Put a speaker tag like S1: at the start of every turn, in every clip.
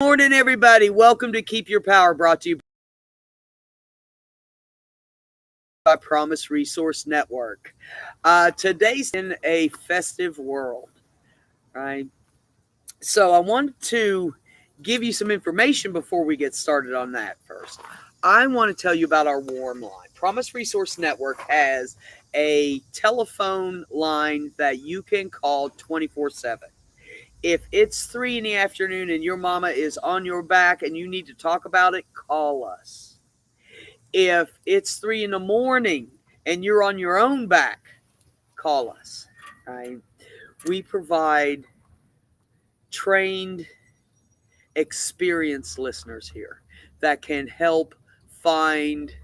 S1: Morning, everybody. Welcome to Keep Your Power, brought to you by Promise Resource Network. Today's in a festive world, right? So I want to give you some information before we get started on that first. I want to tell you about our warm line. Promise Resource Network has a telephone line that you can call 24/7. If it's 3 in the afternoon and your mama is on your back and you need to talk about it, call us. If it's 3 in the morning and you're on your own back, call us. Right? We provide trained, experienced listeners here that can help find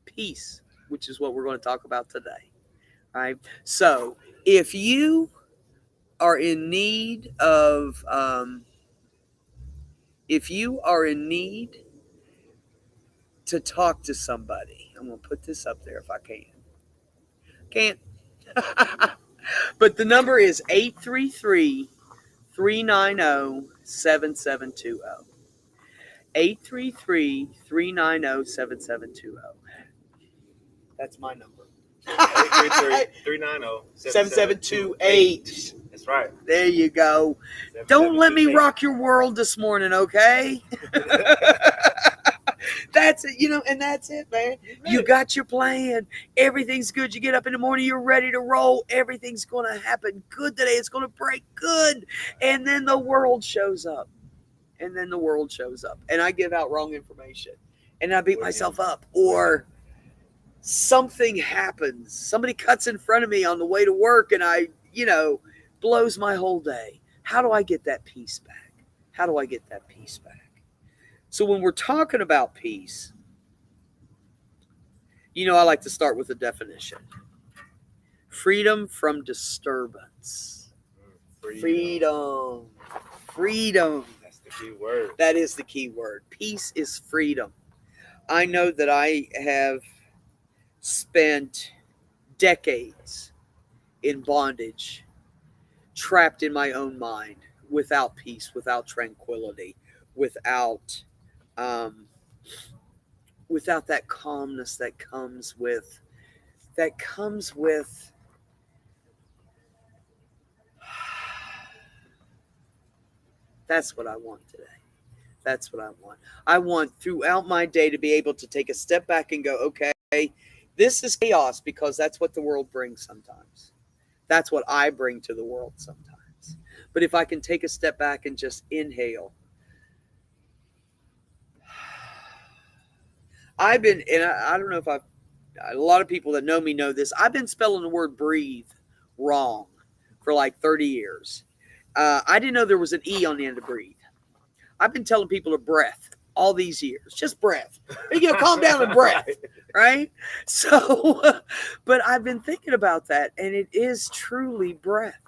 S1: peace, which is what we're going to talk about today. Right? So, if you are in need of, if you are in need to talk to somebody, I'm going to put this up there if I can. Can't. But the number is 833-390-7720. 833-390-7720. That's my number.
S2: 833-390-7728. That's right.
S1: There you go. Don't let me rock your world this morning, okay? That's it, and that's it, man. You got your plan. Everything's good. You get up in the morning, you're ready to roll. Everything's going to happen good today. It's going to break good. And then the world shows up. And I give out wrong information. And I beat myself up. Or something happens. Somebody cuts in front of me on the way to work and blows my whole day. How do I get that peace back? So when we're talking about peace, I like to start with a definition. Freedom from disturbance. Freedom.
S2: That's the key word.
S1: That is the key word. Peace is freedom. I know that I have spent decades in bondage, trapped in my own mind, without peace, without tranquility, without that calmness that comes with that's what I want today. That's what I want. I want throughout my day to be able to take a step back and go, okay, this is chaos, because that's what the world brings sometimes. That's what I bring to the world sometimes. But if I can take a step back and just inhale, I don't know if a lot of people that know me know this, I've been spelling the word breathe wrong for like 30 years. I didn't know there was an E on the end of breathe. I've been telling people to breath all these years, just breath. Calm down and breath, right? So, but I've been thinking about that, and it is truly breath.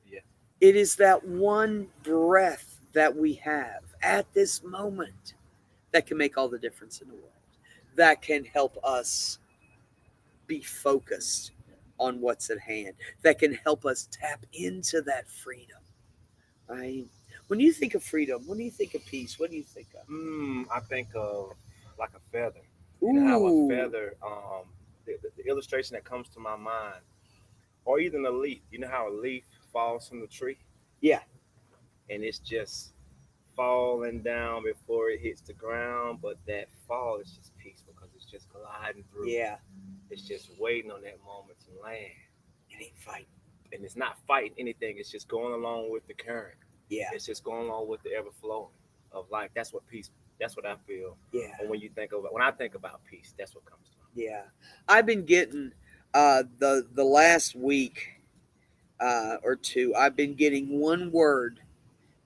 S2: Yeah.
S1: It is that one breath that we have at this moment that can make all the difference in the world, that can help us be focused on what's at hand, that can help us tap into that freedom, right? When you think of freedom, when you think of peace, what do you think of?
S2: I think of like a feather.
S1: Ooh.
S2: You know how a feather, the illustration that comes to my mind, or even a leaf. You know how a leaf falls from the tree?
S1: Yeah.
S2: And it's just falling down before it hits the ground, but that fall is just peaceful because it's just gliding through.
S1: Yeah.
S2: It's just waiting on that moment to land.
S1: It ain't fighting.
S2: And it's not fighting anything. It's just going along with the current.
S1: Yeah.
S2: It's just going along with the ever flowing of life. That's what peace. That's what I feel.
S1: Yeah.
S2: And when I think about peace, that's what comes to mind.
S1: Yeah. I've been getting the last week or two. I've been getting one word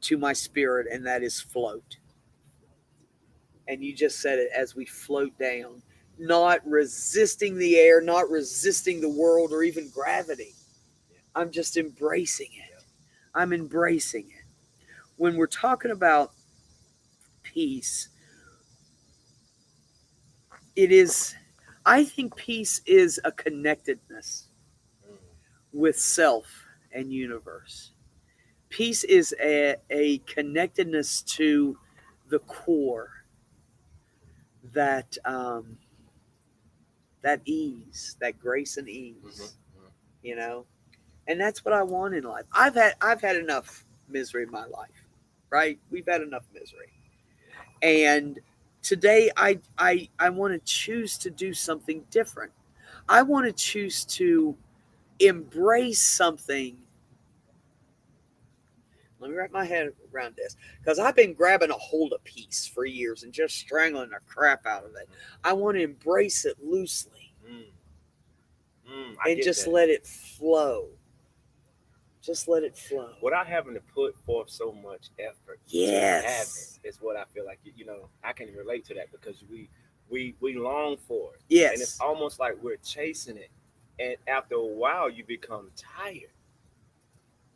S1: to my spirit, and that is float. And you just said it, as we float down, not resisting the air, not resisting the world or even gravity. I'm just embracing it. I'm embracing it. When we're talking about peace, I think peace is a connectedness with self and universe. Peace is a connectedness to the core, that that ease, that grace and ease,
S2: Mm-hmm.
S1: you know. And that's what I want in life. I've had enough misery in my life, right? We've had enough misery, and today I want to choose to do something different. I want to choose to embrace something. Let me wrap my head around this, because I've been grabbing a hold of peace for years and just strangling the crap out of it. I want to embrace it loosely
S2: I
S1: and
S2: get
S1: just
S2: that.
S1: let it flow. Just let it flow.
S2: Without having to put forth so much effort to have
S1: Yes.
S2: it is what I feel like. I can relate to that because we long for it, and it's
S1: Yes.
S2: almost like we're chasing it, and after a while you become tired.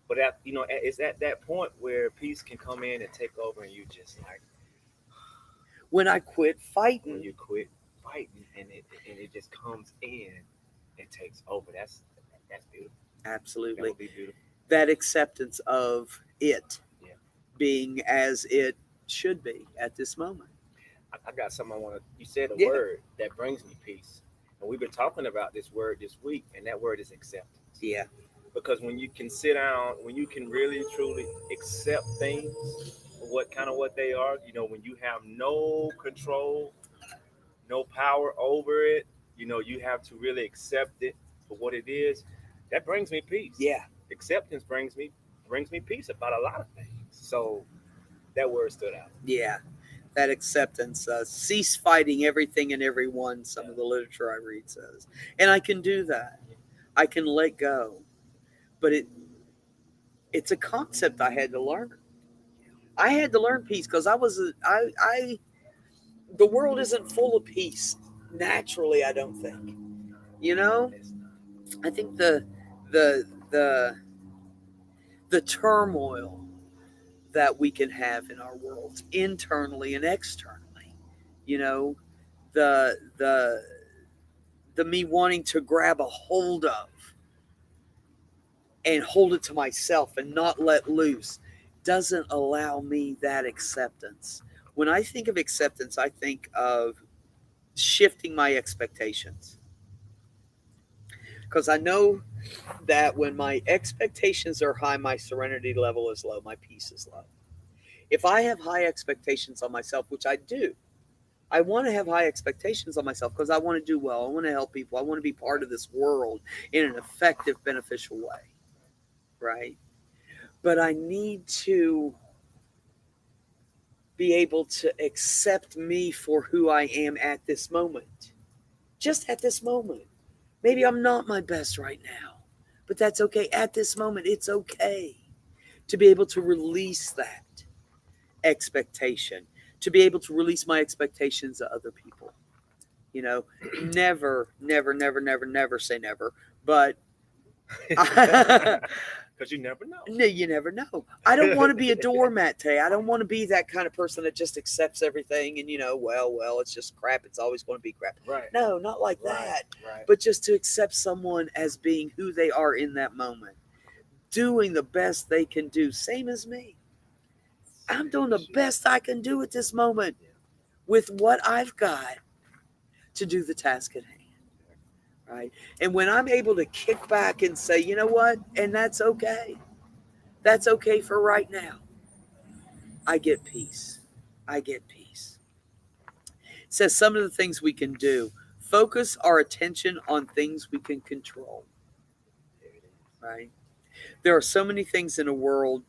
S2: But it's at that point where peace can come in and take over, and you just like
S1: When I quit
S2: when
S1: fighting,
S2: you quit fighting, and it just comes in and takes over. That's beautiful. That
S1: absolutely,
S2: would be beautiful.
S1: that acceptance of it
S2: Yeah.
S1: being as it should be at this moment.
S2: I got something I want to. You said a
S1: Yeah.
S2: word that brings me peace, and we've been talking about this word this week, and that word is acceptance.
S1: Yeah.
S2: Because when you can sit down, when you can really truly accept things for what they are, when you have no control, no power over it, you have to really accept it for what it is. That brings me peace.
S1: Yeah.
S2: Acceptance brings me peace about a lot of things. So that word stood out.
S1: Yeah. That acceptance. Cease fighting everything and everyone, some of the literature I read says. And I can do that. I can let go. But it's a concept I had to learn. I had to learn peace because I the world isn't full of peace naturally, I don't think. You know? I think the the the turmoil that we can have in our world internally and externally, you know, the the me wanting to grab a hold of and hold it to myself and not let loose doesn't allow me that acceptance. When I think of acceptance, I think of shifting my expectations, because I know that when my expectations are high, my serenity level is low, my peace is low. If I have high expectations on myself, which I do, I want to have high expectations on myself because I want to do well. I want to help people. I want to be part of this world in an effective, beneficial way, right? But I need to be able to accept me for who I am at this moment. Just at this moment. Maybe I'm not my best right now, but that's okay. At this moment, it's okay to be able to release that expectation, to be able to release my expectations of other people. You know, never, never, never, never, never say never. But
S2: Because you never know.
S1: no, you never know. I don't want to be a doormat today. I don't want to be that kind of person that just accepts everything and, well, it's just crap. It's always going to be crap.
S2: Right.
S1: No, not like
S2: Right.
S1: that.
S2: Right.
S1: But just to accept someone as being who they are in that moment, doing the best they can do, same as me. I'm doing the best I can do at this moment with what I've got to do the task at hand. Right. And when I'm able to kick back and say, you know what, and that's okay. That's okay for right now. I get peace. I get peace. It says some of the things we can do. Focus our attention on things we can control.
S2: There it is.
S1: Right. There are so many things in the world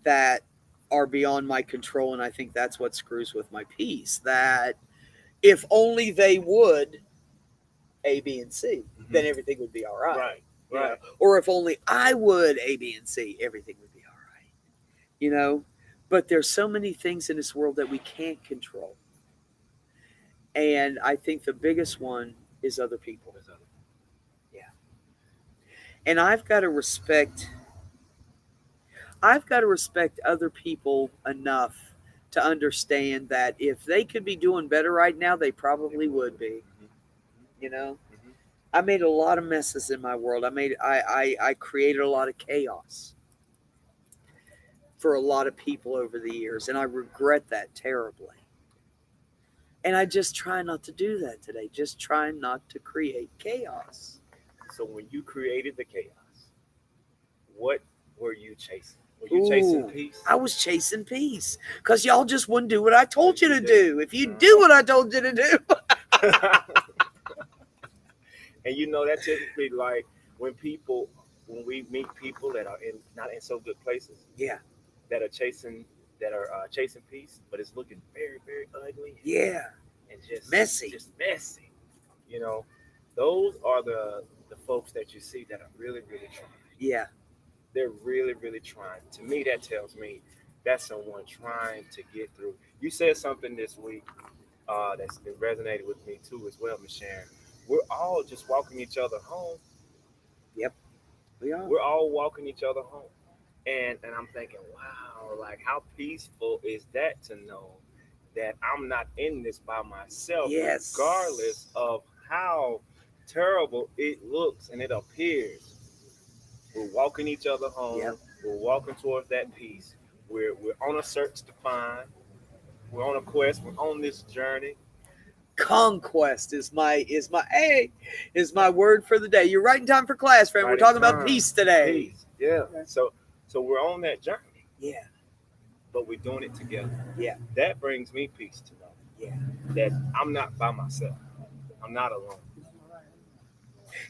S1: that are beyond my control, and I think that's what screws with my peace. That if only they would A, B, and C, then everything would be all right.
S2: Right.
S1: You know?
S2: Right.
S1: Or if only I would A, B, and C, everything would be all right. You know? But there's so many things in this world that we can't control. And I think the biggest one is other people. Yeah. And I've got to respect other people enough to understand that if they could be doing better right now, they probably would be. You know? I made a lot of messes in my world. I created a lot of chaos. for a lot of people over the years, and I regret that terribly. And I just try not to do that today. Just try not to create chaos.
S2: So when you created the chaos, what were you chasing? Were you chasing
S1: Ooh,
S2: peace?
S1: I was chasing peace because y'all just wouldn't do what I told you to do. If you do what I told you to do,
S2: And you know that typically, like when we meet people that are in not in so good places,
S1: yeah,
S2: that are chasing peace, but it's looking very very ugly
S1: yeah,
S2: and just
S1: messy.
S2: just messy. You know, those are the folks that you see that are really really trying.
S1: Yeah,
S2: They're really really trying. To me, that tells me that's someone trying to get through. You said something this week that's it resonated with me too as well, Miss Sharon. We're all just walking each other home.
S1: yep, we are.
S2: We're all walking each other home. And I'm thinking, wow, like how peaceful is that to know that I'm not in this by myself,
S1: Yes.
S2: regardless of how terrible it looks and it appears. We're walking each other home.
S1: Yep.
S2: We're walking towards that peace. We're on a search to find. We're on a quest. We're on this journey.
S1: Conquest is my word for the day. You're right in time for class, friend.
S2: Right
S1: We're
S2: in
S1: talking about
S2: time.
S1: peace today.
S2: Peace. Yeah. So we're on that journey,
S1: Yeah,
S2: but we're doing it together.
S1: yeah,
S2: That brings me peace to know
S1: yeah.
S2: that I'm not by myself. I'm not alone.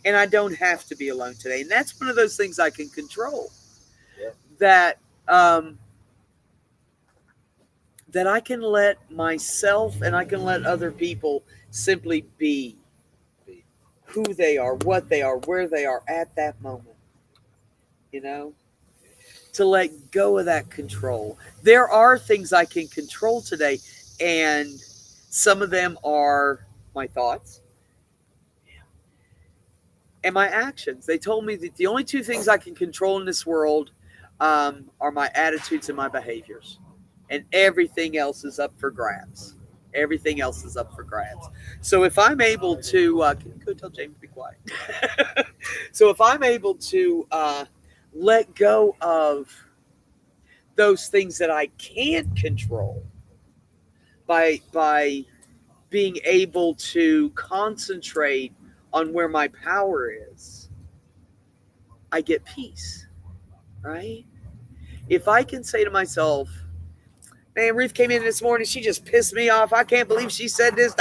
S1: And I don't have to be alone today. And that's one of those things I can control.
S2: Yeah.
S1: That that I can let myself and I can let other people simply be who they are, what they are, where they are at that moment. You know, to let go of that control. There are things I can control today, and some of them are my thoughts and my actions. They told me that the only two things I can control in this world are my attitudes and my behaviors, and everything else is up for grabs. Everything else is up for grabs. So if I'm able to, can you go tell James to be quiet? So if I'm able to let go of those things that I can't control by being able to concentrate on where my power is, I get peace, right? If I can say to myself, man, Ruth came in this morning, she just pissed me off. I can't believe she said this,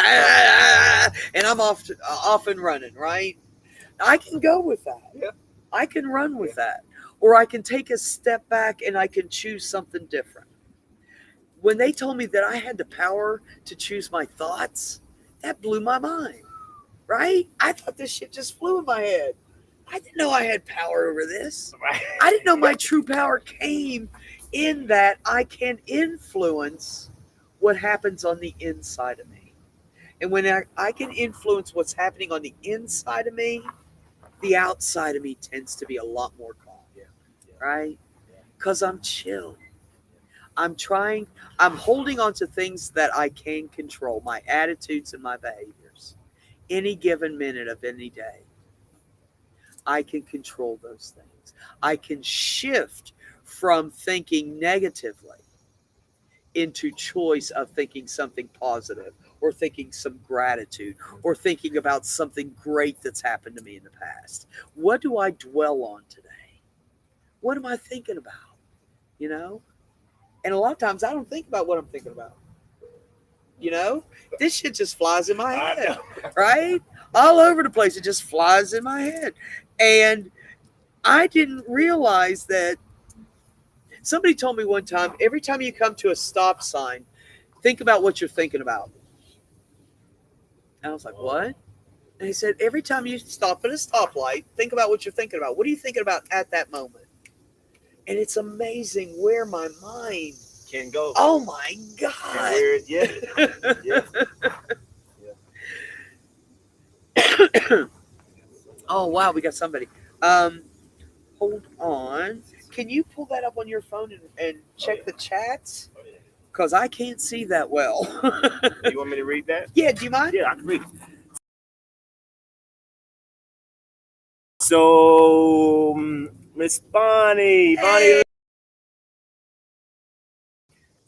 S1: and I'm off and running, right? I can go with that.
S2: Yeah.
S1: I can run with that. Or I can take a step back and I can choose something different. When they told me that I had the power to choose my thoughts, that blew my mind, right? I thought this shit just flew in my head. I didn't know I had power over this.
S2: Right.
S1: I didn't know my true power came in that I can influence what happens on the inside of me. And when I can influence what's happening on the inside of me, the outside of me tends to be a lot more calm,
S2: Yeah.
S1: right? Because I'm chill. I'm holding on to things that I can control, my attitudes and my behaviors. Any given minute of any day, I can control those things. I can shift from thinking negatively into choice of thinking something positive or thinking some gratitude or thinking about something great that's happened to me in the past. What do I dwell on today? What am I thinking about? You know? And a lot of times I don't think about what I'm thinking about. You know? This shit just flies in my head, right? All over the place. It just flies in my head. And I didn't realize that somebody told me one time, every time you come to a stop sign, think about what you're thinking about. And I was like, what? And he said, every time you stop at a stoplight, think about what you're thinking about. What are you thinking about at that moment? And it's amazing where my mind
S2: Can go.
S1: Oh my
S2: And
S1: God.
S2: where yeah.
S1: Oh wow, we got somebody. Hold on. Can you pull that up on your phone and check the chats? Because I can't see that well.
S2: You want me to read that?
S1: Yeah, do you mind?
S2: Yeah, I can read it. So, Miss Bonnie,
S1: Hey.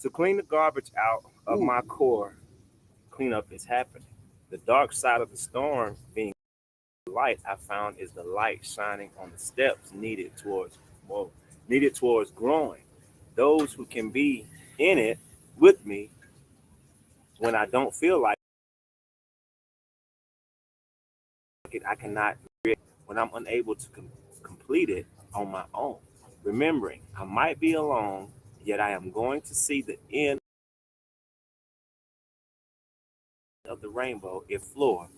S2: To clean the garbage out of my core, cleanup is happening. The dark side of the storm being light, I found, is the light shining on the steps needed towards growing. Those who can be in it with me when I don't feel like it, I cannot create when I'm unable to complete it on my own. Remembering, I might be alone, yet I am going to see the end of the rainbow if floor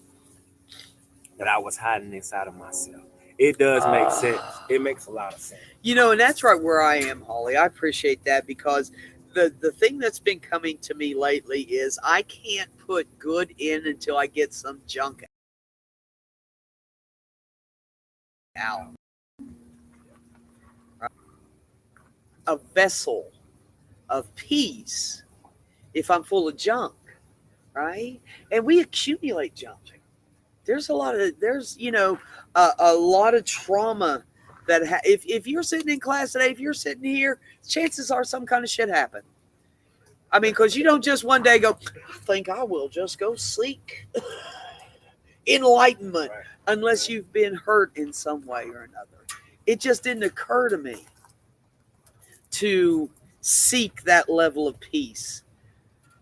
S2: that I was hiding inside of myself. It does make sense. It makes a lot of sense.
S1: And that's right where I am, Holly. I appreciate that because the thing that's been coming to me lately is I can't put good in until I get some junk out. A vessel of peace if I'm full of junk, right? And we accumulate junk. There's a lot of a lot of trauma that if you're sitting in class today, if you're sitting here, chances are some kind of shit happened. I mean, because you don't just one day go, I think I will just go seek enlightenment,
S2: Right.
S1: unless you've been hurt in some way or another. It just didn't occur to me to seek that level of peace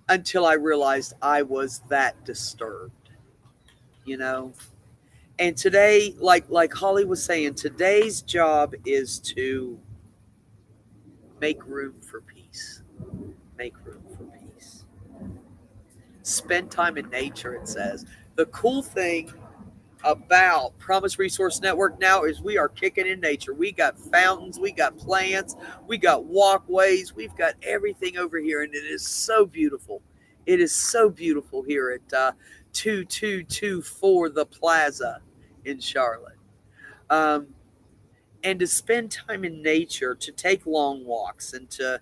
S1: until I realized I was that disturbed. And today, like Holly was saying, today's job is to make room for peace. Make room for peace. Spend time in nature, it says. The cool thing about Promise Resource Network now is we are kicking in nature. We got fountains, we got plants, we got walkways, we've got everything over here, and it is so beautiful. It is so beautiful here at 2224 The Plaza in Charlotte. And to spend time in nature, to take long walks, and to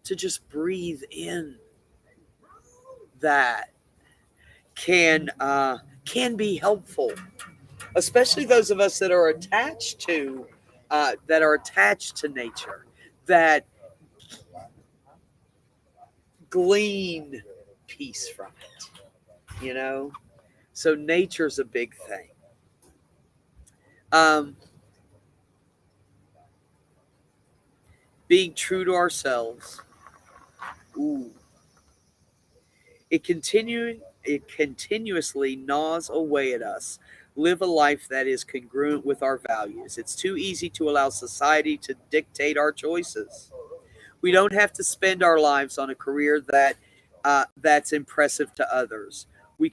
S1: just breathe in that can be helpful, especially those of us that are attached to nature, that glean peace from it. So nature's a big thing. Being true to ourselves. Ooh. It continuously gnaws away at us. Live a life that is congruent with our values. It's too easy to allow society to dictate our choices. We don't have to spend our lives on a career that's impressive to others. We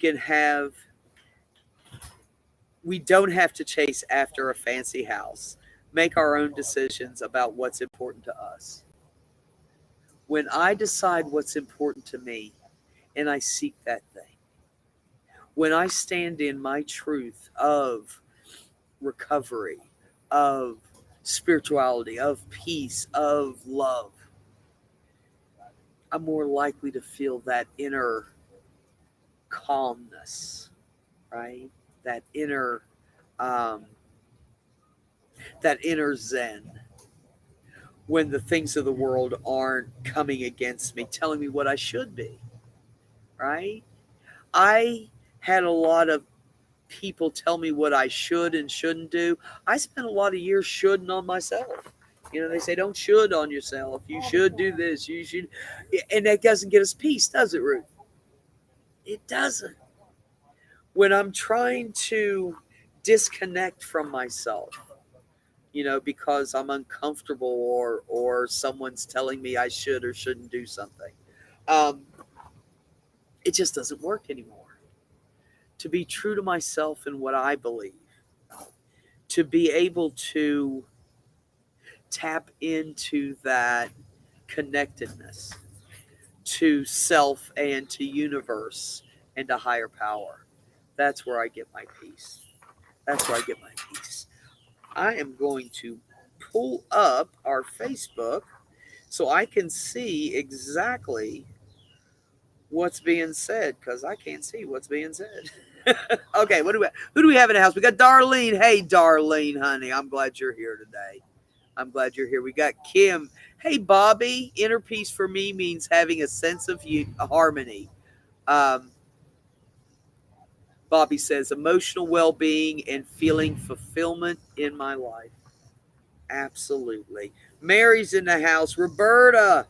S1: don't have to chase after a fancy house. Make our own decisions about what's important to us. When I decide what's important to me and I seek that thing, when I stand in my truth of recovery, of spirituality, of peace, of love, I'm more likely to feel that inner calmness, right? That inner zen, when the things of the world aren't coming against me, telling me what I should be, right? I had a lot of people tell me what I should and shouldn't do. I spent a lot of years shoulding on myself. They say don't should on yourself. You should do this. You should, and that doesn't get us peace, does it, Ruth? It doesn't. When I'm trying to disconnect from myself, because I'm uncomfortable or someone's telling me I should or shouldn't do something, it just doesn't work anymore. To be true to myself and what I believe, to be able to tap into that connectedness to self and to universe and to higher power. That's where I get my peace. That's where I get my peace. I am going to pull up our Facebook so I can see exactly what's being said, because I can't see what's being said. Okay, who do we have in the house? We got Darlene. Hey, Darlene, honey, I'm glad you're here today. I'm glad you're here. We got Kim. Hey, Bobby. Inner peace for me means having a sense of harmony. Um, Bobby says emotional well-being and feeling fulfillment in my life. Absolutely. Mary's in the house. Roberta.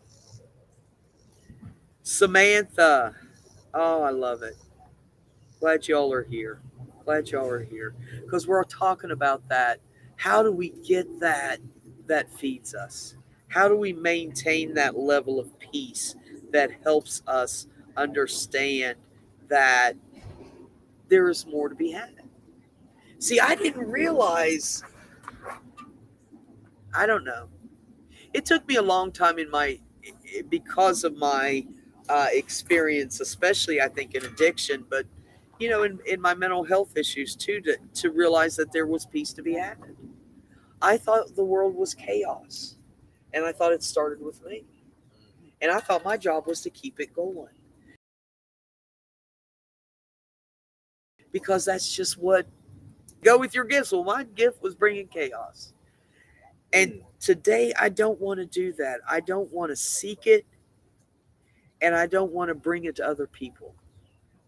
S1: Samantha. Oh, I love it. Glad y'all are here. Glad y'all are here. Because we're talking about that. How do we get that feeds us? How do we maintain that level of peace that helps us understand that there is more to be had? See, I didn't realize, I don't know. It took me a long time because of my experience, especially I think in addiction, but in my mental health issues too, to realize that there was peace to be had. I thought the world was chaos, and I thought it started with me, and I thought my job was to keep it going, because that's just what go with your gifts. Well, my gift was bringing chaos, and today I don't want to do that. I don't want to seek it, and I don't want to bring it to other people.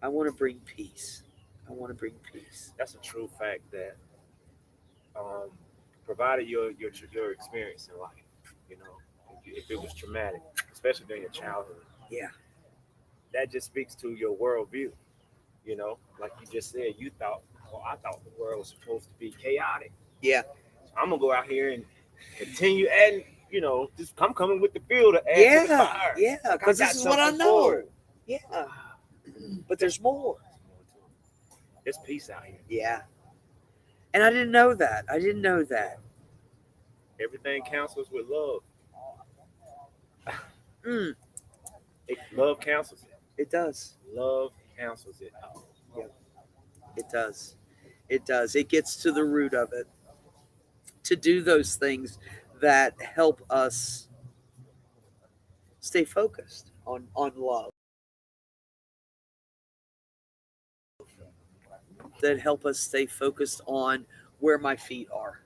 S1: I want to bring peace. I want to bring peace.
S2: That's a true fact that, um, provided your experience in life, you know, if it was traumatic, especially during your childhood,
S1: Yeah.
S2: that just speaks to your worldview. You know, like you just said, you thought, well, I thought the world was supposed to be chaotic.
S1: Yeah.
S2: So I'm gonna go out here and continue adding, just I'm coming with the fuel to add to the
S1: Yeah.
S2: fire.
S1: Yeah.
S2: Like,
S1: Because
S2: got
S1: this is what I
S2: something
S1: know.
S2: for it.
S1: Yeah. But there's more.
S2: There's peace out here.
S1: Yeah. And I didn't know that. I didn't know that.
S2: Everything counsels with love.
S1: Mm,
S2: Love counsels it.
S1: it does.
S2: Love counsels it.
S1: Yep. It does. It does. It gets to the root of it. To do those things that help us stay focused on love. That help us stay focused on where my feet are.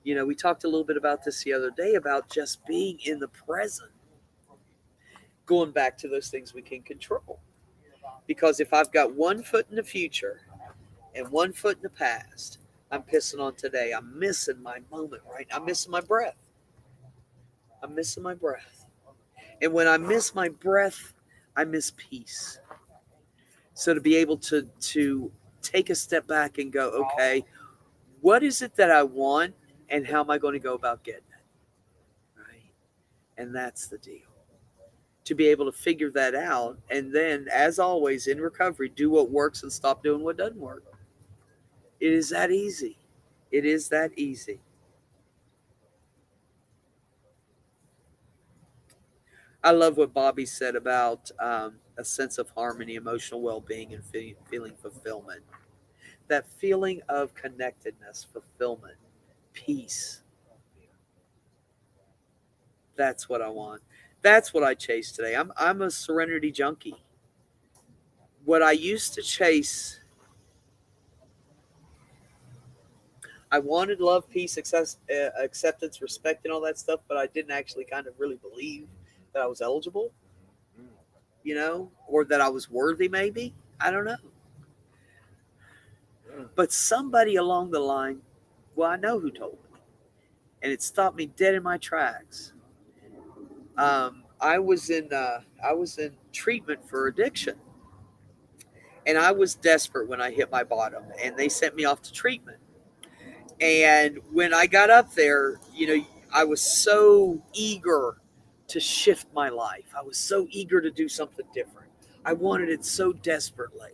S1: We talked a little bit about this the other day about just being in the present. Going back to those things we can control. Because if I've got one foot in the future and one foot in the past, I'm pissing on today. I'm missing my moment, right? I'm missing my breath. I'm missing my breath. And when I miss my breath, I miss peace. So to be able to take a step back and go, okay, what is it that I want and how am I going to go about getting it? Right? And that's the deal. To be able to figure that out, and then, as always, in recovery, do what works and stop doing what doesn't work. It is that easy. It is that easy. I love what Bobby said about a sense of harmony, emotional well-being, and feeling fulfillment. That feeling of connectedness, fulfillment, peace. That's what I want. That's what I chase today. I'm a serenity junkie. What I used to chase, I wanted love, peace, acceptance, respect, and all that stuff, but I didn't actually kind of really believe that I was eligible, or that I was worthy, maybe. I don't know. But somebody along the line, well, I know who told me, and it stopped me dead in my tracks. I was in treatment for addiction, and I was desperate when I hit my bottom, and they sent me off to treatment. And when I got up there, I was so eager to shift my life. I was so eager to do something different. I wanted it so desperately.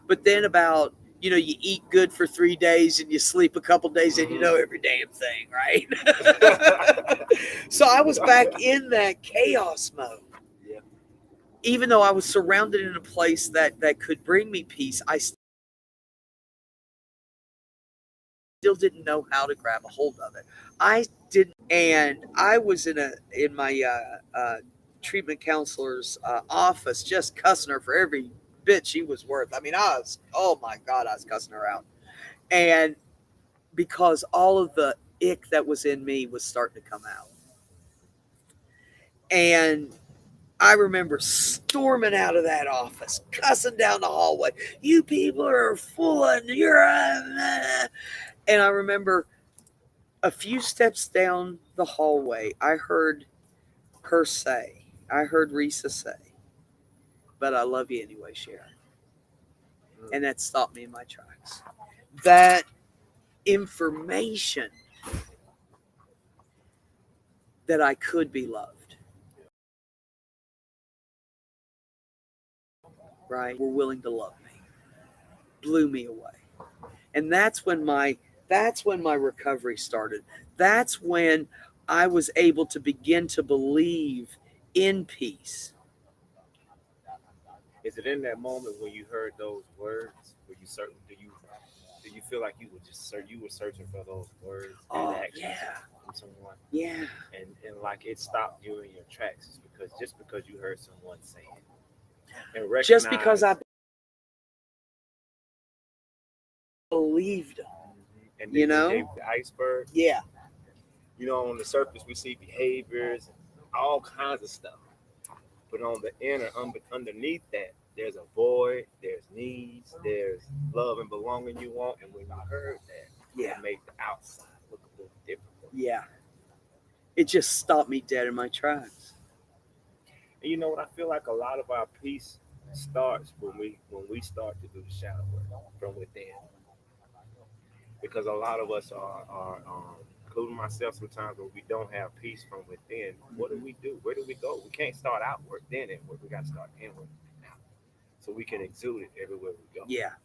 S1: But then about, you eat good for 3 days and you sleep a couple days and you know every damn thing, right? So I was back in that chaos mode.
S2: Yeah.
S1: Even though I was surrounded in a place that could bring me peace, I still didn't know how to grab a hold of it. I didn't, and I was in my treatment counselor's office, just cussing her for every bit she was worth. I mean, oh my God, I was cussing her out, and because all of the ick that was in me was starting to come out. And I remember storming out of that office, cussing down the hallway. You people are full of and I remember a few steps down the hallway, I heard Risa say, "But I love you anyway, Sharon." And that stopped me in my tracks. That information that I could be loved, right? Were willing to love me, blew me away. And that's when my recovery started. That's when I was able to begin to believe in peace.
S2: Is it in that moment when you heard those words? Were you certain? Do you feel like you were searching for those words and actions
S1: Yeah.
S2: from someone?
S1: Yeah.
S2: And like it stopped you in your tracks just because you heard someone say it. And
S1: Just because I believed them.
S2: and
S1: you know?
S2: they the iceberg.
S1: Yeah.
S2: You know, on the surface we see behaviors and all kinds of stuff. But on the inner, underneath that, there's a void, there's needs, there's love and belonging you want. And when you heard that,
S1: Yeah.
S2: it made the outside look a little different.
S1: Yeah. It just stopped me dead in my tracks.
S2: And you know what? I feel like a lot of our peace starts when we start to do the shadow work from within. Because a lot of us are including myself sometimes, when we don't have peace from within, what do? Where do we go? We can't start outward, then inward. We got to start inward now, so we can exude it everywhere we go.
S1: Yeah.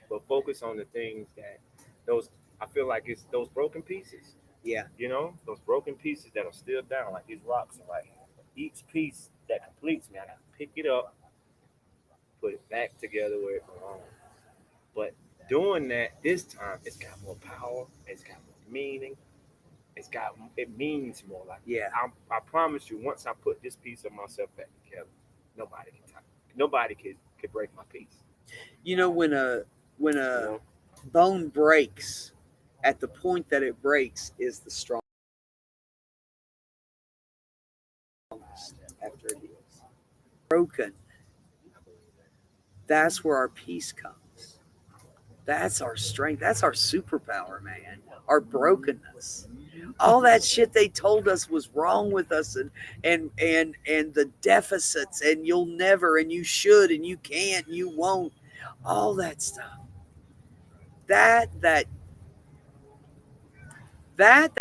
S2: But focus on the things I feel like it's those broken pieces.
S1: Yeah.
S2: You know, those broken pieces that are still down, like these rocks are like each piece that completes me, I got to pick it up, put it back together where it belongs. But doing that this time, it's got more power, it's got more meaning. It means more. Like,
S1: Yeah.
S2: I promise you, once I put this piece of myself back together, nobody can break my peace.
S1: You know, when a
S2: You know?
S1: bone breaks, at the point that it breaks is the strongest after it heals. Broken. That's where our peace comes. That's our strength. That's our superpower, man. Our brokenness. All that shit they told us was wrong with us, and the deficits, and you'll never, and you should, and you can't, and you won't. All that stuff. That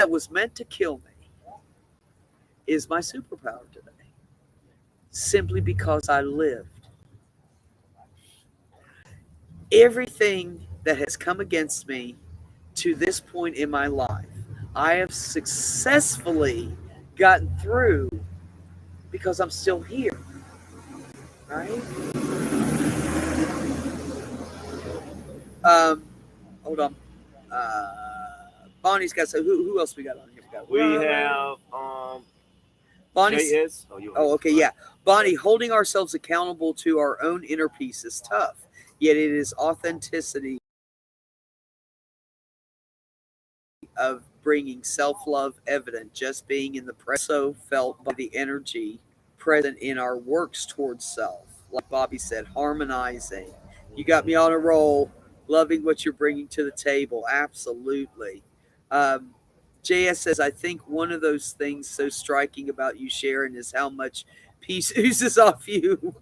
S1: was meant to kill me is my superpower today. Simply because I lived. Everything that has come against me to this point in my life, I have successfully gotten through because I'm still here. Right? Hold on. Bonnie's got, so who else we got on here?
S2: We have
S1: Bonnie's.
S2: JS.
S1: Oh, okay, yeah. Bonnie, holding ourselves accountable to our own inner peace is tough, yet it is authenticity of bringing self-love evident. Just being in the present, so felt by the energy present in our works towards self. Like Bobby said, harmonizing. You got me on a roll. Loving what you're bringing to the table. Absolutely. JS says, I think one of those things so striking about you, Sharon, is how much peace oozes off you.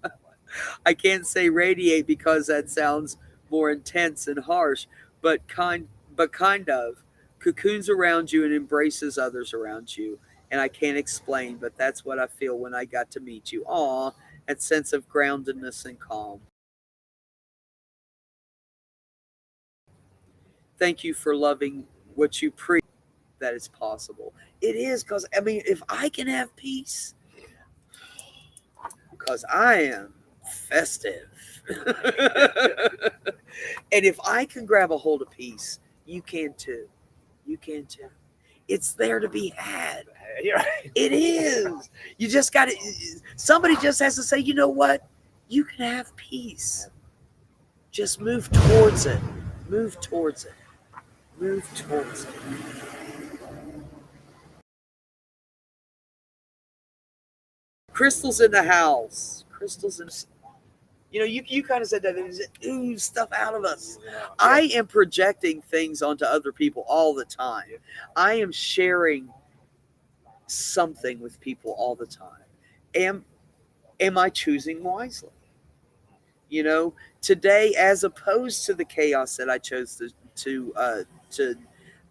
S1: I can't say radiate because that sounds more intense and harsh, but kind of cocoons around you and embraces others around you. And I can't explain, but that's what I feel when I got to meet you. Aw, that sense of groundedness and calm. Thank you for loving what you preach. That is possible. It is, because, I mean, if I can have peace, because I am festive. And if I can grab a hold of peace, you can too. You can too. It's there to be had. It is. You just got to, somebody just has to say, you know what? You can have peace. Just move towards it. Move towards it. Move towards it. Crystal's in the house. Crystal's in. You kind of said that it oozes stuff out of us. I am projecting things onto other people all the time. I am sharing something with people all the time. Am I choosing wisely? Today, as opposed to the chaos that I chose to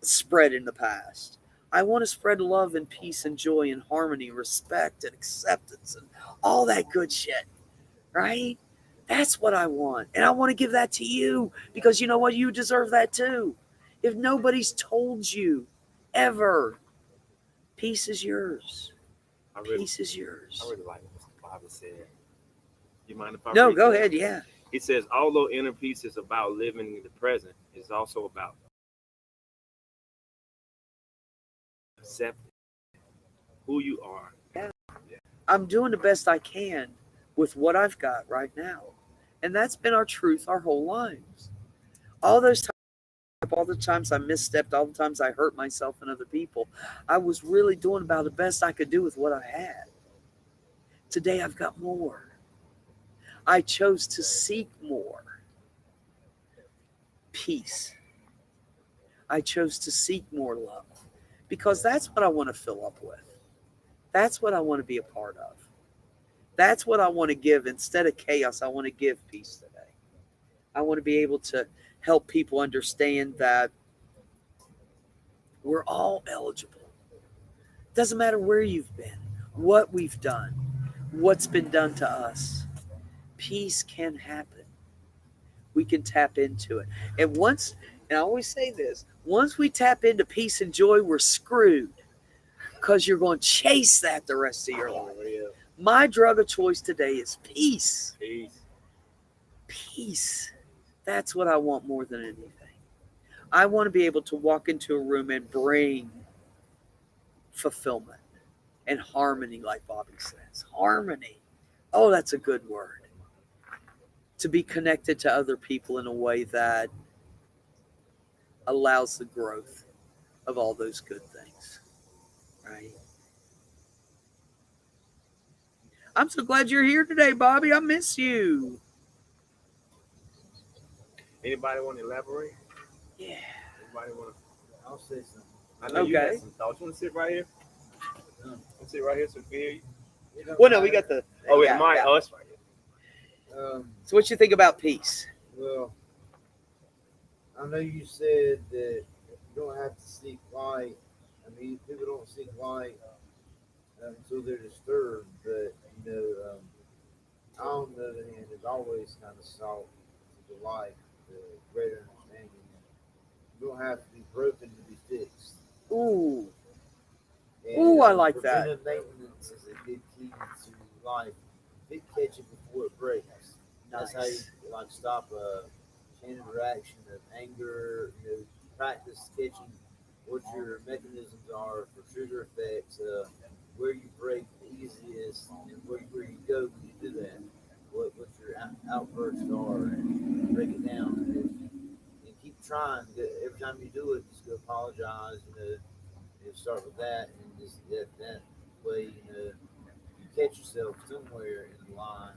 S1: spread in the past, I want to spread love and peace and joy and harmony, respect and acceptance and all that good shit, right? That's what I want. And I want to give that to you because you know what? You deserve that too. If nobody's told you ever, peace is yours. Peace is yours.
S2: I really like what the Bible said. You mind if I
S1: No,
S2: read
S1: go
S2: that?
S1: ahead. Yeah.
S2: It says, although inner peace is about living in the present, it's also about accepting who you are.
S1: Yeah. I'm doing the best I can with what I've got right now. And that's been our truth our whole lives. All those times, all the times I misstepped, all the times I hurt myself and other people, I was really doing about the best I could do with what I had. Today I've got more. I chose to seek more peace. I chose to seek more love because that's what I want to fill up with. That's what I want to be a part of. That's what I want to give. Instead of chaos, I want to give peace today. I want to be able to help people understand that we're all eligible. Doesn't matter where you've been, what we've done, what's been done to us. Peace can happen. We can tap into it. And I always say this, once we tap into peace and joy, we're screwed because you're going to chase that the rest of your life. My drug of choice today is peace. Peace. That's what I want more than anything. I want to be able to walk into a room and bring fulfillment and harmony, like Bobby says. Harmony. Oh, that's a good word. To be connected to other people in a way that allows the growth of all those good things. Right? I'm so glad you're here today, Bobby. I miss you.
S2: Anybody want to elaborate?
S1: Yeah.
S2: Anybody want to?
S3: I'll say something.
S2: I know you
S1: Okay.
S2: got some thoughts. You want to sit right here? Sit right here so we can hear you.
S1: Well, no, we got the.
S2: Oh,
S1: yeah,
S2: it's mine.
S1: yeah.
S2: Oh, it's right here.
S1: So, what you think about peace?
S3: Well, I know you said that you don't have to seek light. I mean, people don't seek light until they're disturbed. But I, on the other hand, has always kind of sought the light, the greater understanding. You don't have to be broken to be fixed.
S1: Ooh.
S3: And,
S1: Ooh, I like that.
S3: Preventive maintenance is a good key to life. It catch it before it breaks. That's how you
S1: Nice.
S3: stop a chain of reaction of anger. Practice catching what your mechanisms are for trigger effects, where you break the easiest, and where you go when you do that. What your outbursts are, and break it down, and keep trying. Every time you do it, just go apologize. Start with that, and just that way, you catch yourself somewhere in the line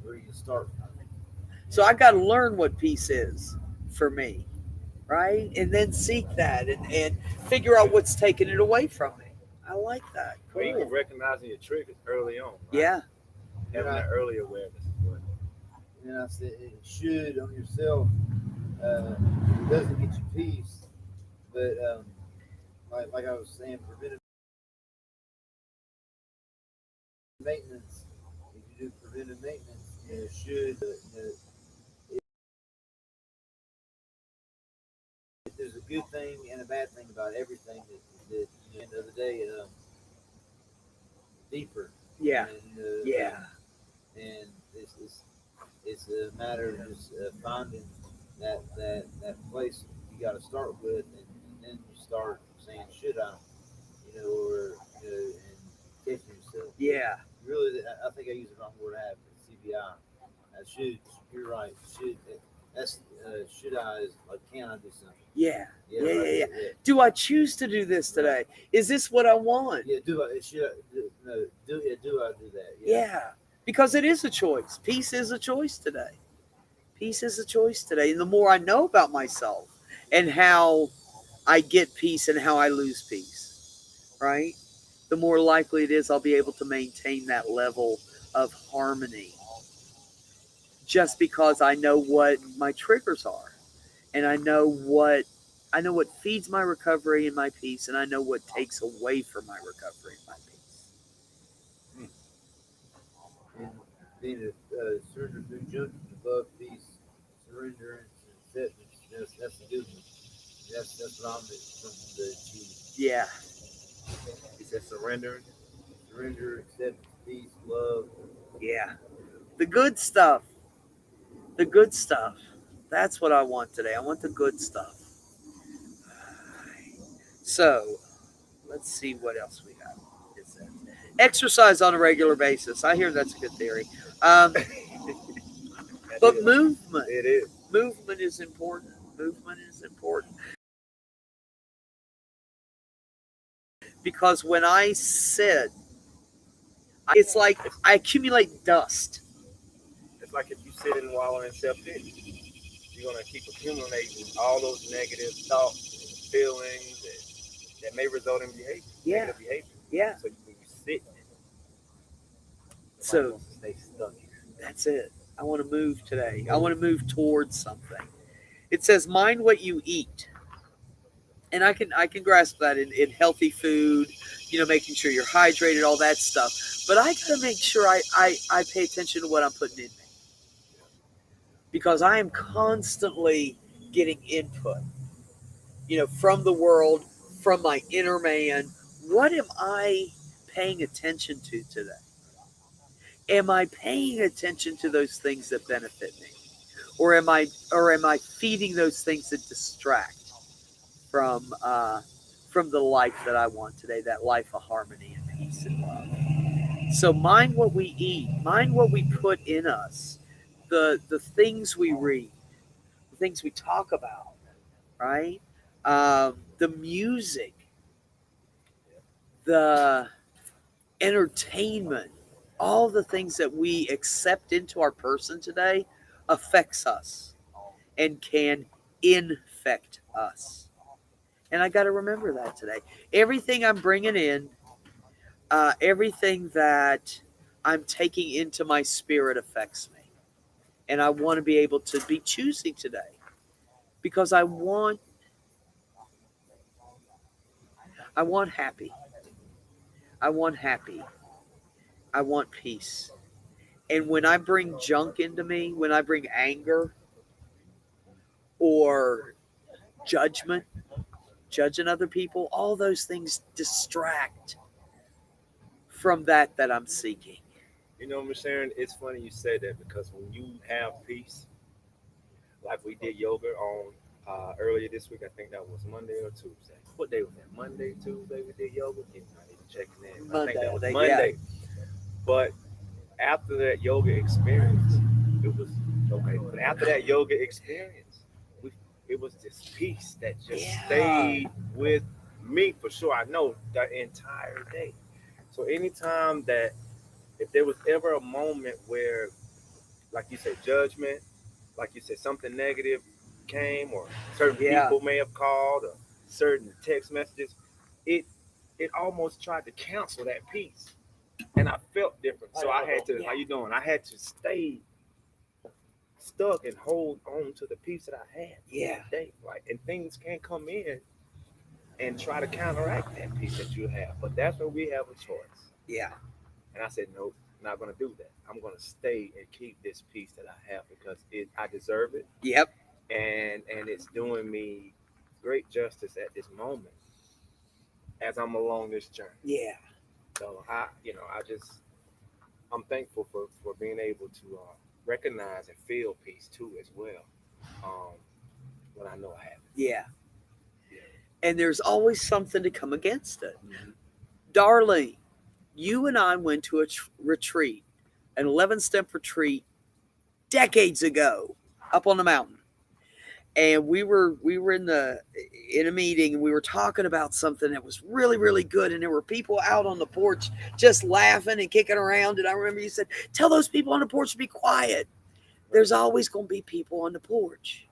S3: where you can start from.
S1: So, I got to learn what peace is for me, right? And then seek that and figure out what's taking it away from me. I like that.
S2: Well, you can
S1: Cool.
S2: recognizing your triggers early on. Right?
S1: Yeah.
S2: Having that early awareness.
S3: And I said it should on yourself. It doesn't get you peace, but like I was saying, preventive maintenance. If you do preventive maintenance, it should. There's a good thing and a bad thing about everything that at the end of the day, deeper.
S1: Yeah.
S3: And,
S1: Yeah.
S3: And it's a matter of just finding that place you got to start with, and then you start saying, should I, or and catching yourself.
S1: Yeah.
S3: Really, I think I use the wrong word. I have CBI. I should. You're right. Should. That's should I is like can I do something?
S1: Yeah.
S3: Yeah,
S1: Yeah,
S3: right,
S1: yeah. Do I choose to do this today? Is this what I want?
S3: Yeah, do I should I do, no, do yeah, do I do that?
S1: Yeah. Because it is a choice. Peace is a choice today. Peace is a choice today. And the more I know about myself and how I get peace and how I lose peace, right? The more likely it is I'll be able to maintain that level of harmony just because I know what my triggers are and I know what feeds my recovery and my peace, and I know what takes away from my recovery and my peace.
S3: And being a surrender through junction, love, peace, surrender, and acceptance. That's a good one. That's what I'm something to achieve.
S1: Yeah.
S2: He said surrendering.
S3: Surrender, acceptance, peace, love.
S1: Yeah. The good stuff. The good stuff. That's what I want today. I want the good stuff. So, let's see what else we got. It says, exercise on a regular basis. I hear that's a good theory. But
S2: is.
S1: movement.
S2: It is.
S1: Movement is important. Movement is important. Because when I sit, it's like I accumulate dust.
S2: It's like if you sit and wallow in self-pity, you're gonna keep accumulating all those negative thoughts, feelings that may result in behavior,
S1: Yeah.
S2: negative behavior.
S1: Yeah.
S2: So when you sit,
S1: So
S2: wants to stay stuck here.
S1: that's it. I want to move today. I want to move towards something. It says mind what you eat. And I can grasp that in healthy food, making sure you're hydrated, all that stuff. But I gotta make sure I pay attention to what I'm putting in me. Because I am constantly getting input, from the world, from my inner man. What am I paying attention to today? Am I paying attention to those things that benefit me? Or am I feeding those things that distract from the life that I want today, that life of harmony and peace and love? So mind what we eat, mind what we put in us, the things we read, the things we talk about, right? The music, the entertainment, all the things that we accept into our person today affects us and can infect us. And I got to remember that today. Everything I'm bringing in, everything that I'm taking into my spirit affects me. And I want to be able to be choosy today because I want happy. I want happy. I want peace. And when I bring junk into me, when I bring anger or judgment, judging other people, all those things distract from that I'm seeking.
S2: Miss Sharon, it's funny you say that because when you have peace, like we did yoga on earlier this week, I think that was Monday or Tuesday. What day was that? Monday, Tuesday, we did yoga. I'm not even checking in. I think that was Monday. Yeah. But after that yoga experience, it was okay. But after that yoga experience, it was this peace that just stayed with me for sure. I know the entire day. So anytime that if there was ever a moment where, like you said, judgment, like you said, something negative came, or certain people may have called, or certain text messages, it almost tried to cancel that peace, and I felt different. So I had to. How you doing? I had to stay stuck and hold on to the peace that I had. That day, like, and things can come in and try to counteract that peace that you have, but that's where we have a choice.
S1: Yeah.
S2: And I said, nope, I'm not going to do that. I'm going to stay and keep this peace that I have because I deserve it.
S1: Yep.
S2: And it's doing me great justice at this moment as I'm along this journey.
S1: Yeah.
S2: So I'm thankful for being able to recognize and feel peace too as well. When I know I have it.
S1: Yeah. And there's always something to come against it. Mm-hmm. Darlene, you and I went to a retreat, an 11-step retreat decades ago up on the mountain. and we were in a meeting, and we were talking about something that was really, really good, and there were people out on the porch just laughing and kicking around. And I remember you said, tell those people on the porch to be quiet. There's always going to be people on the porch.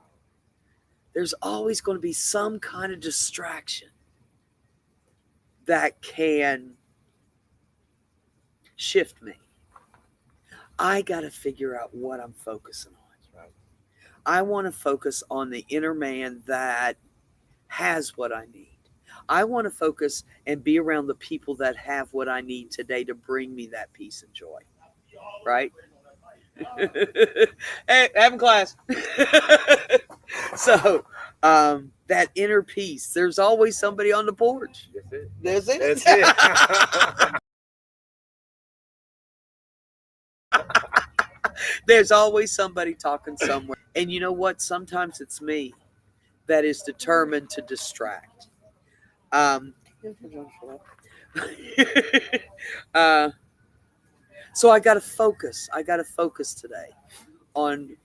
S1: There's always going to be some kind of distraction that can shift me. I got to figure out what I'm focusing on.
S2: Right.
S1: I want to focus on the inner man that has what I need. I want to focus and be around the people that have what I need today to bring me that peace and joy. Right? Hey, having class. So, that inner peace, there's always somebody on the porch.
S2: That's it.
S1: That's it.
S2: That's it.
S1: There's always somebody talking somewhere. And you know what? Sometimes it's me that is determined to distract. So I got to focus. I got to focus today on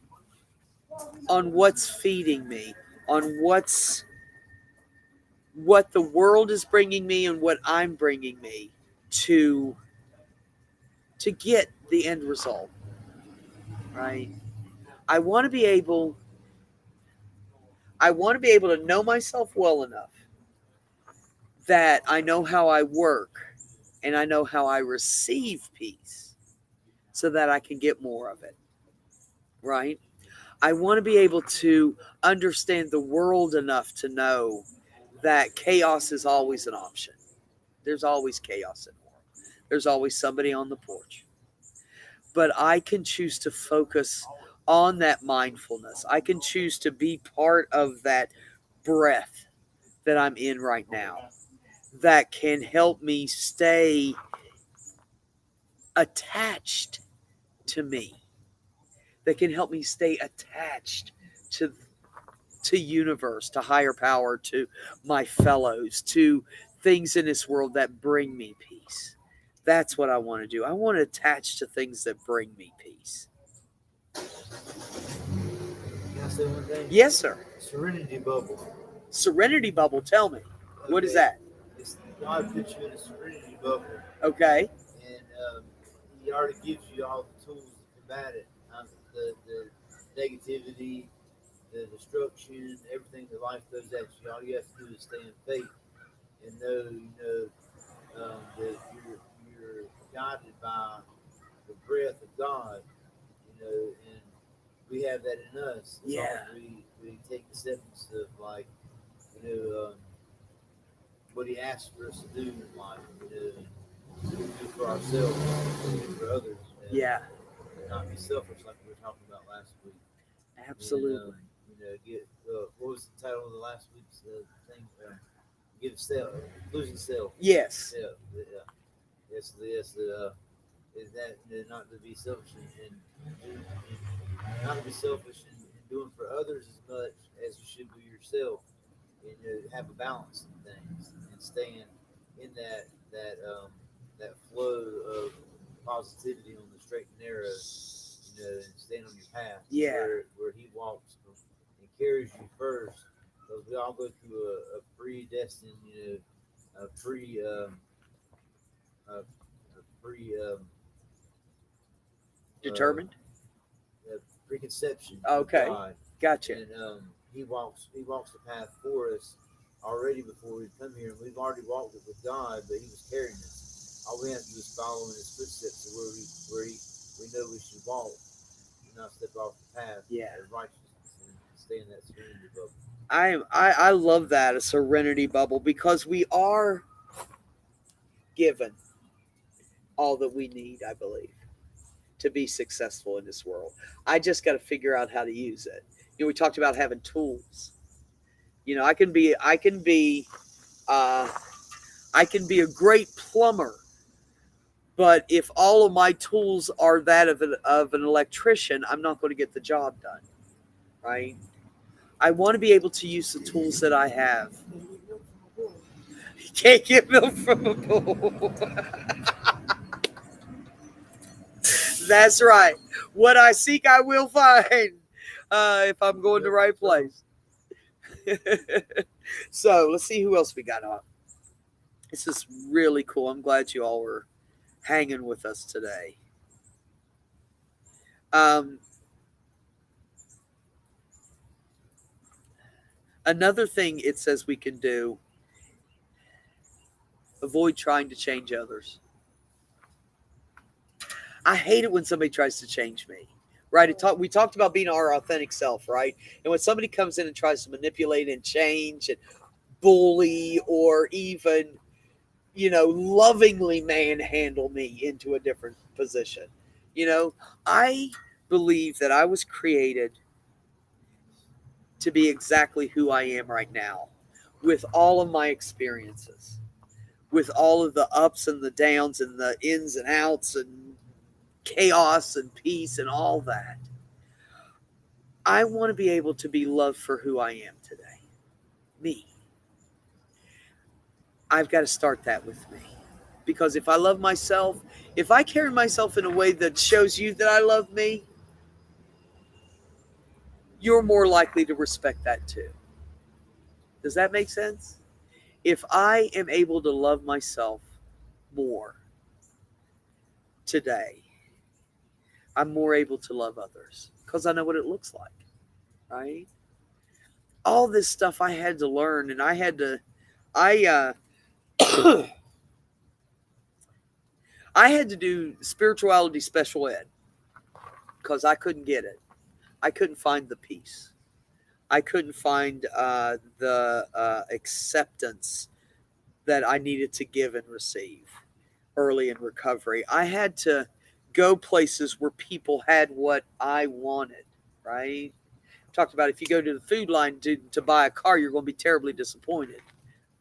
S1: what's feeding me, on what the world is bringing me and what I'm bringing me to get the end result. Right? I want to be able to know myself well enough that I know how I work and I know how I receive peace so that I can get more of it. Right? I want to be able to understand the world enough to know that chaos is always an option. There's always chaos in the world. There's always somebody on the porch. But I can choose to focus on that mindfulness. I can choose to be part of that breath that I'm in right now that can help me stay attached to me, that can help me stay attached to universe, to higher power, to my fellows, to things in this world that bring me peace. That's what I want to do. I want to attach to things that bring me peace.
S3: Can I say one thing?
S1: Yes, sir.
S3: Serenity bubble.
S1: Serenity bubble, tell me. What is
S3: Okay.
S1: that?
S3: It's God puts you in a serenity bubble,
S1: Okay.
S3: and He already gives you all the tools to combat it. The negativity, the destruction, everything that life throws at you. All you have to do is stay in faith and know, that you're guided by the breath of God. And we have that in us. As long as we take the steps of what He asks for us to do in life, do for ourselves, do for others.
S1: Yeah.
S3: Not be selfish like we were talking about last week.
S1: Absolutely.
S3: And, get what was the title of the last week's thing? Give losing self.
S1: Yes.
S3: Yeah. Yes. Is that not to be selfish and not to be selfish and doing for others as much as you should do yourself, and have a balance in things and staying in that flow of positivity on the straight and narrow, and staying on your path.
S1: Yeah.
S3: Where He walks and carries you first, because we all go through a predestined,
S1: Determined?
S3: preconception.
S1: Okay.
S3: Of God.
S1: Gotcha.
S3: And He walks the path for us already before we come here, and we've already walked it with God, but He was carrying us. All we have to do is follow in His footsteps to where we know we should walk, and not step off the path of righteousness and stay in that serenity bubble.
S1: I love that, a serenity bubble, because we are given all that we need, I believe, to be successful in this world. I just got to figure out how to use it. We talked about having tools. I can be a great plumber, but if all of my tools are that of an electrician, I'm not going to get the job done, right? I want to be able to use the tools that I have. You can't get milk from a bull. That's right. What I seek, I will find. If I'm going to the right place. So let's see who else we got on. This is really cool. I'm glad you all were hanging with us today. Um, Another thing it says we can do: avoid trying to change others. I hate it when somebody tries to change me. Right? We talked about being our authentic self, right? And when somebody comes in and tries to manipulate and change and bully or even, lovingly manhandle me into a different position. I believe that I was created to be exactly who I am right now with all of my experiences, with all of the ups and the downs and the ins and outs and chaos and peace and all that. I want to be able to be loved for who I am today. Me. I've got to start that with me. Because if I love myself, if I carry myself in a way that shows you that I love me, you're more likely to respect that too. Does that make sense? If I am able to love myself more today, I'm more able to love others because I know what it looks like, right? All this stuff I had to learn, and I I had to do spirituality special ed because I couldn't get it. I couldn't find the peace. I couldn't find the acceptance that I needed to give and receive early in recovery. I had to go places where people had what I wanted, right? Talked about if you go to the food line to buy a car, you're going to be terribly disappointed,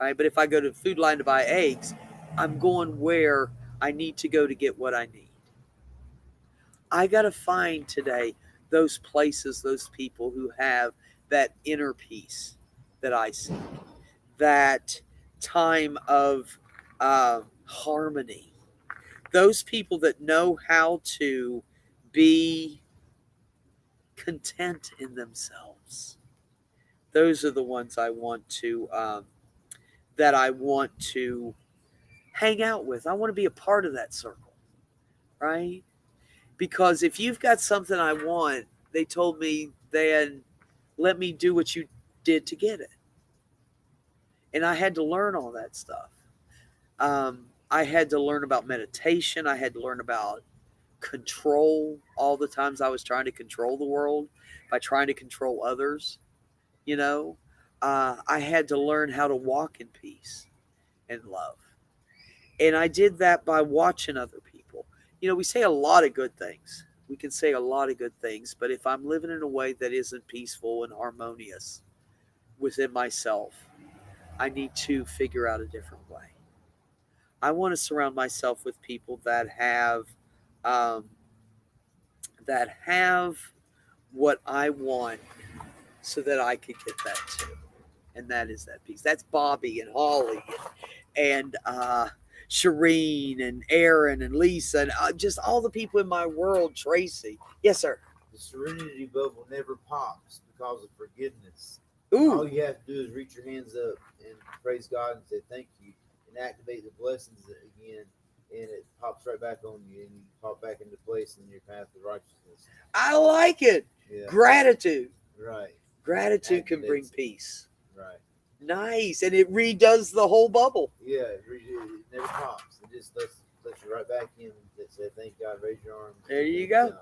S1: right? But if I go to the food line to buy eggs, I'm going where I need to go to get what I need. I got to find today those places, those people who have that inner peace that I seek, that time of harmony, those people that know how to be content in themselves. Those are the ones that I want to hang out with. I want to be a part of that circle, right? Because if you've got something I want, they told me, then let me do what you did to get it. And I had to learn all that stuff. I had to learn about meditation. I had to learn about control. All the times I was trying to control the world by trying to control others, you know, I had to learn how to walk in peace and love. And I did that by watching other people. We say a lot of good things. We can say a lot of good things, but if I'm living in a way that isn't peaceful and harmonious within myself, I need to figure out a different way. I want to surround myself with people um, that have what I want, so that I could get that too. And that is that peace. That's Bobby and Holly and Shireen and Aaron and Lisa and just all the people in my world. Tracy. Yes, sir.
S3: The serenity bubble never pops because of forgiveness.
S1: Ooh.
S3: All you have to do is reach your hands up and praise God and say thank you and activate the blessings again, and it pops right back on you, and you pop back into place in your path of righteousness.
S1: I like it.
S3: Yeah.
S1: Gratitude.
S3: Right.
S1: Gratitude can bring
S3: Activates it.
S1: peace.
S3: Right.
S1: Nice. And it redoes the whole bubble.
S3: Yeah, it never pops. It just lets you right back in and say thank God, raise your arm.
S1: There you go.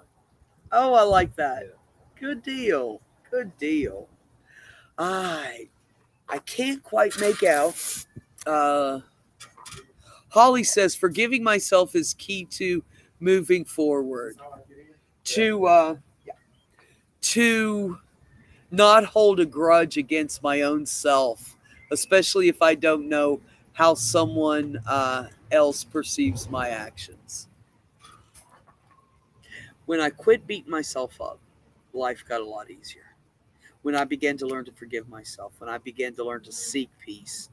S1: Oh, I like that.
S3: Yeah.
S1: Good deal. Good deal. I can't quite make out. Holly says forgiving myself is key to moving forward. To not hold a grudge against my own self, especially if I don't know how someone else perceives my actions. When I quit beating myself up, life got a lot easier. When I began to learn to forgive myself, when I began to learn to seek peace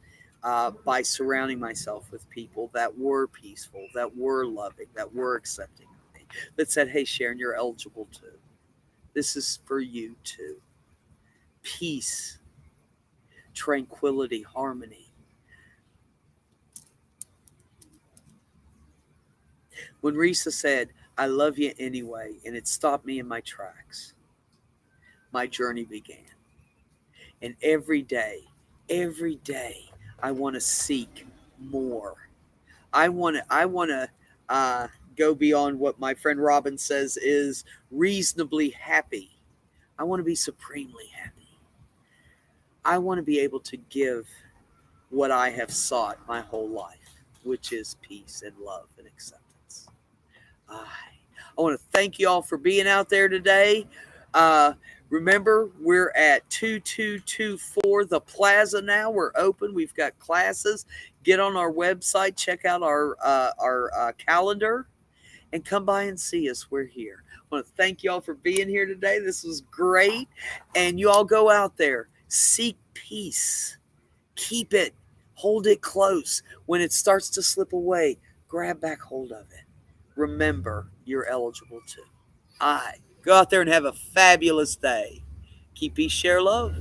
S1: by surrounding myself with people that were peaceful, that were loving, that were accepting of me, that said, hey, Sharon, you're eligible too. This is for you too. Peace tranquility, harmony. When Risa said, "I love you anyway," and it stopped me in my tracks, my journey began. And every day, I want to seek more. I want to go beyond what my friend Robin says is reasonably happy. I want to be supremely happy. I want to be able to give what I have sought my whole life, which is peace and love and acceptance. I want to thank you all for being out there today. Remember, we're at 2224 The Plaza now. We're open. We've got classes. Get on our website. Check out our calendar. And come by and see us. We're here. I want to thank you all for being here today. This was great. And you all go out there. Seek peace. Keep it. Hold it close. When it starts to slip away, grab back hold of it. Remember, you're eligible too. Go out there and have a fabulous day. Keep peace, share love.